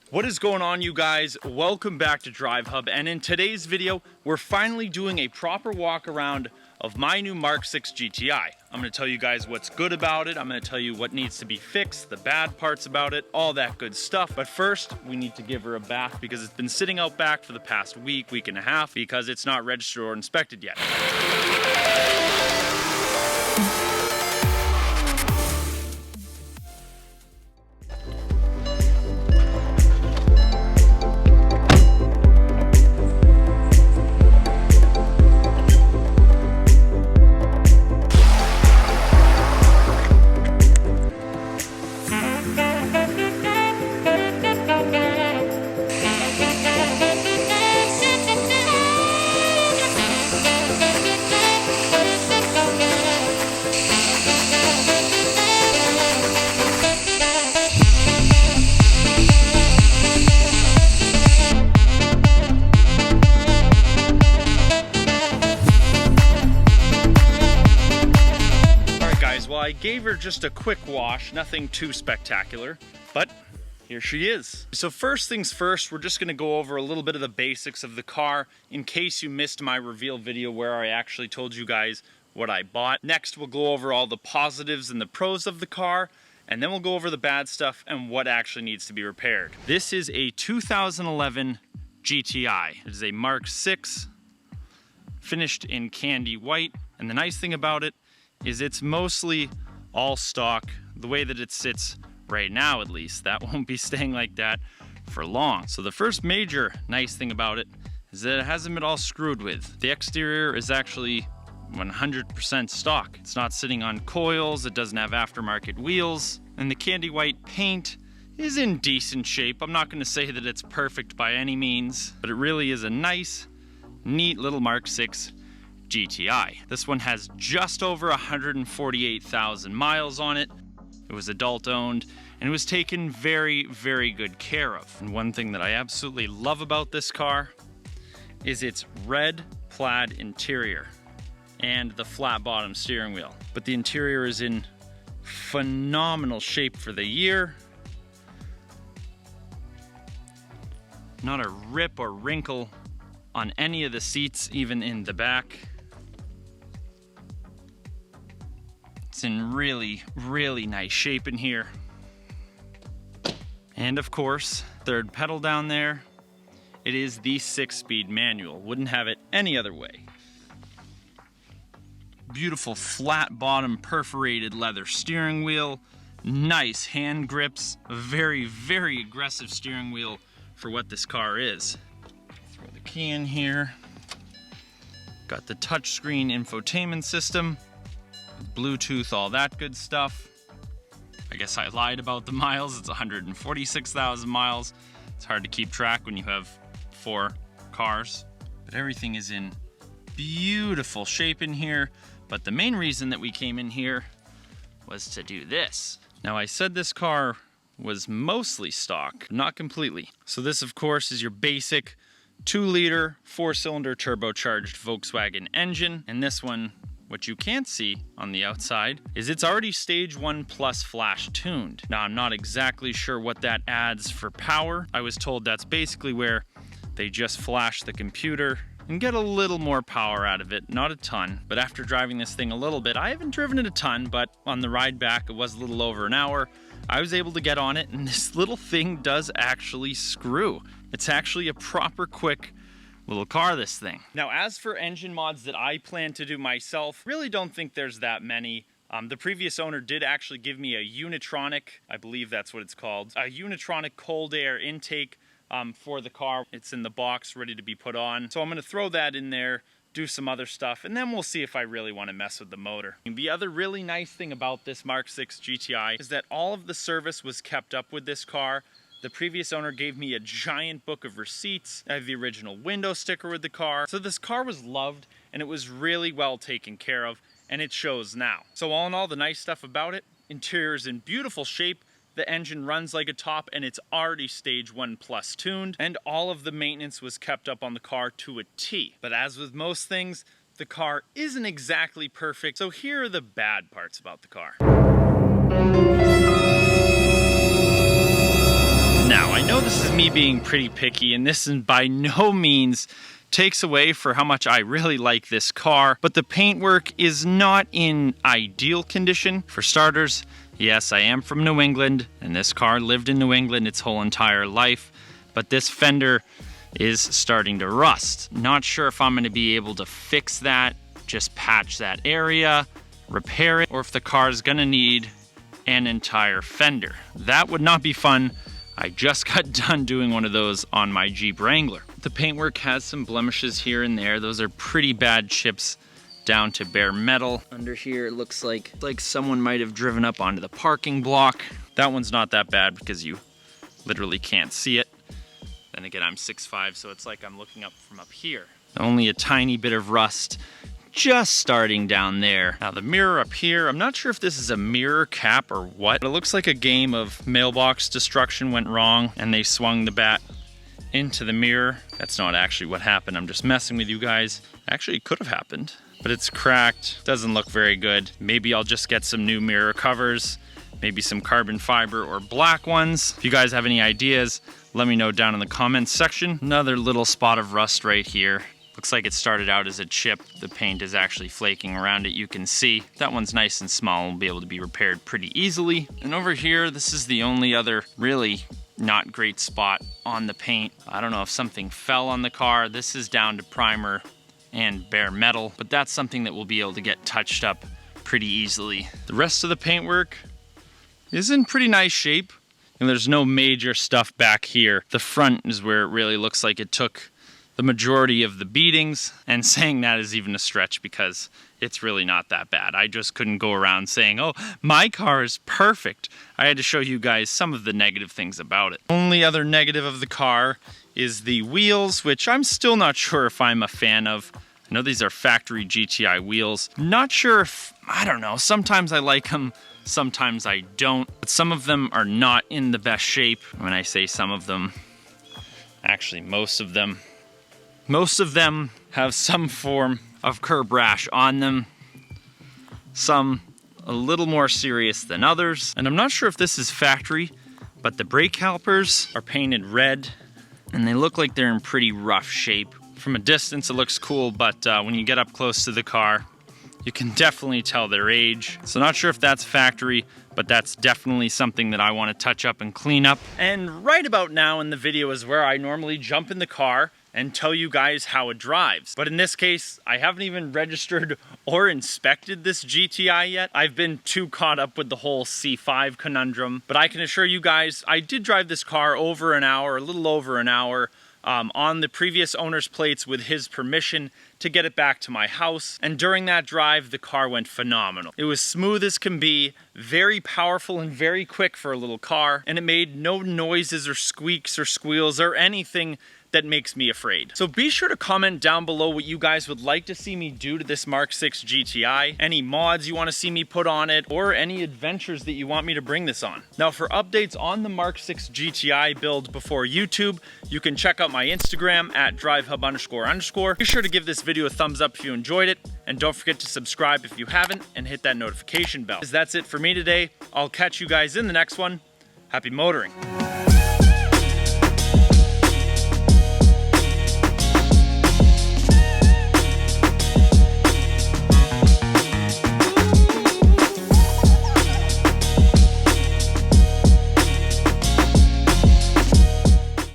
What is going on, you guys? Welcome back to DriveHub, and in today's video we're finally doing a proper walk around of my new MK6 GTI. I'm going to tell you guys what's good about it, I'm going to tell you what needs to be fixed, the bad parts about it, all that good stuff. But first we need to give her a bath because it's been sitting out back for the past week and a half because it's not registered or inspected yet. Well, I gave her just a quick wash, nothing too spectacular, but here she is. So first things first, we're just gonna go over a little bit of the basics of the car in case you missed my reveal video where I actually told you guys what I bought. Next, we'll go over all the positives and the pros of the car, and then we'll go over the bad stuff and what actually needs to be repaired. This is a 2011 GTI. It is a MK6, finished in candy white, and the nice thing about it is it's mostly all stock. The way that it sits right now, at least, that won't be staying like that for long. So the first major nice thing about it is that it hasn't been all screwed with. The exterior is actually 100% stock. It's not sitting on coils, it doesn't have aftermarket wheels, and the candy white paint is in decent shape. I'm not gonna say that it's perfect by any means, but it really is a nice, neat little MK6 GTI. This one has just over 148,000 miles on it. It was adult owned and it was taken very, very good care of. And one thing that I absolutely love about this car is its red plaid interior and the flat bottom steering wheel. But the interior is in phenomenal shape for the year. Not a rip or wrinkle on any of the seats, even in the back. It's in really, really nice shape in here. And of course, third pedal down there, it is the 6-speed manual. Wouldn't have it any other way. Beautiful flat bottom perforated leather steering wheel, nice hand grips, a very, very aggressive steering wheel for what this car is. Throw the key in here. Got the touchscreen infotainment system. Bluetooth, all that good stuff. I guess I lied about the miles. It's 146,000 miles. It's hard to keep track when you have 4 cars. But everything is in beautiful shape in here. But the main reason that we came in here was to do this. Now, I said this car was mostly stock, not completely. So this, of course, is your basic 2-liter, 4-cylinder turbocharged Volkswagen engine. And this one, what you can't see on the outside is it's already stage 1 plus flash tuned. Now, I'm not exactly sure what that adds for power. I was told that's basically where they just flash the computer and get a little more power out of it, not a ton. But after driving this thing a little bit, I haven't driven it a ton, but on the ride back, it was a little over an hour. I was able to get on it, and this little thing does actually screw. It's actually a proper quick little car, this thing. Now, as for engine mods that I plan to do myself, really don't think there's that many. The previous owner did actually give me a Unitronic, I believe that's what it's called, a Unitronic cold air intake for the car. It's in the box, ready to be put on. So I'm gonna throw that in there, do some other stuff, and then we'll see if I really want to mess with the motor. The other really nice thing about this MK6 GTI is that all of the service was kept up with this car. The previous owner gave me a giant book of receipts. I have the original window sticker with the car. So this car was loved and it was really well taken care of, and it shows now. So all in all, the nice stuff about it, interior is in beautiful shape. The engine runs like a top and it's already stage 1 plus tuned, and all of the maintenance was kept up on the car to a T. But as with most things, the car isn't exactly perfect. So here are the bad parts about the car. Now, I know this is me being pretty picky, and this is by no means takes away for how much I really like this car, but the paintwork is not in ideal condition. For starters, yes, I am from New England, and this car lived in New England its whole entire life, but this fender is starting to rust. Not sure if I'm going to be able to fix that, just patch that area, repair it, or if the car is going to need an entire fender. That would not be fun. I just got done doing one of those on my Jeep Wrangler. The paintwork has some blemishes here and there. Those are pretty bad chips down to bare metal. Under here it looks like someone might have driven up onto the parking block. That one's not that bad because you literally can't see it. Then again, I'm 6'5", so it's like I'm looking up from up here. Only a tiny bit of rust just starting down there. Now the mirror up here, I'm not sure if this is a mirror cap or what. It looks like a game of mailbox destruction went wrong and they swung the bat into the mirror. That's not actually what happened. I'm just messing with you guys. Actually, it could have happened, but it's cracked. Doesn't look very good. Maybe I'll just get some new mirror covers, maybe some carbon fiber or black ones. If you guys have any ideas, let me know down in the comments section. Another little spot of rust right here. Looks like it started out as a chip. The paint is actually flaking around it, you can see. That one's nice and small and will be able to be repaired pretty easily. And over here, this is the only other really not great spot on the paint. I don't know if something fell on the car. This is down to primer and bare metal, but that's something that will be able to get touched up pretty easily. The rest of the paintwork is in pretty nice shape, and there's no major stuff back here. The front is where it really looks like it took the majority of the beatings, and saying that is even a stretch because it's really not that bad. I just couldn't go around saying, oh, my car is perfect. I had to show you guys some of the negative things about it. Only other negative of the car is the wheels, which I'm still not sure if I'm a fan of. I know these are factory GTI wheels. Not sure if, I don't know, sometimes I like them, sometimes I don't. But some of them are not in the best shape. When I say some of them, actually most of them. Most of them have some form of curb rash on them. Some a little more serious than others. And I'm not sure if this is factory, but the brake calipers are painted red and they look like they're in pretty rough shape. From a distance it looks cool, but when you get up close to the car, you can definitely tell their age. So not sure if that's factory, but that's definitely something that I want to touch up and clean up. And right about now in the video is where I normally jump in the car and tell you guys how it drives. But in this case, I haven't even registered or inspected this GTI yet. I've been too caught up with the whole C5 conundrum. But I can assure you guys, I did drive this car over an hour, a little over an hour, on the previous owner's plates with his permission to get it back to my house. And during that drive, the car went phenomenal. It was smooth as can be, very powerful and very quick for a little car, and it made no noises or squeaks or squeals or anything that makes me afraid. So be sure to comment down below what you guys would like to see me do to this MK6 GTI, any mods you want to see me put on it, or any adventures that you want me to bring this on. Now for updates on the MK6 GTI build before YouTube, you can check out my Instagram at DriveHub__. Be sure to give this video a thumbs up if you enjoyed it, and don't forget to subscribe if you haven't, and hit that notification bell. That's it for me today. I'll catch you guys in the next one. Happy motoring.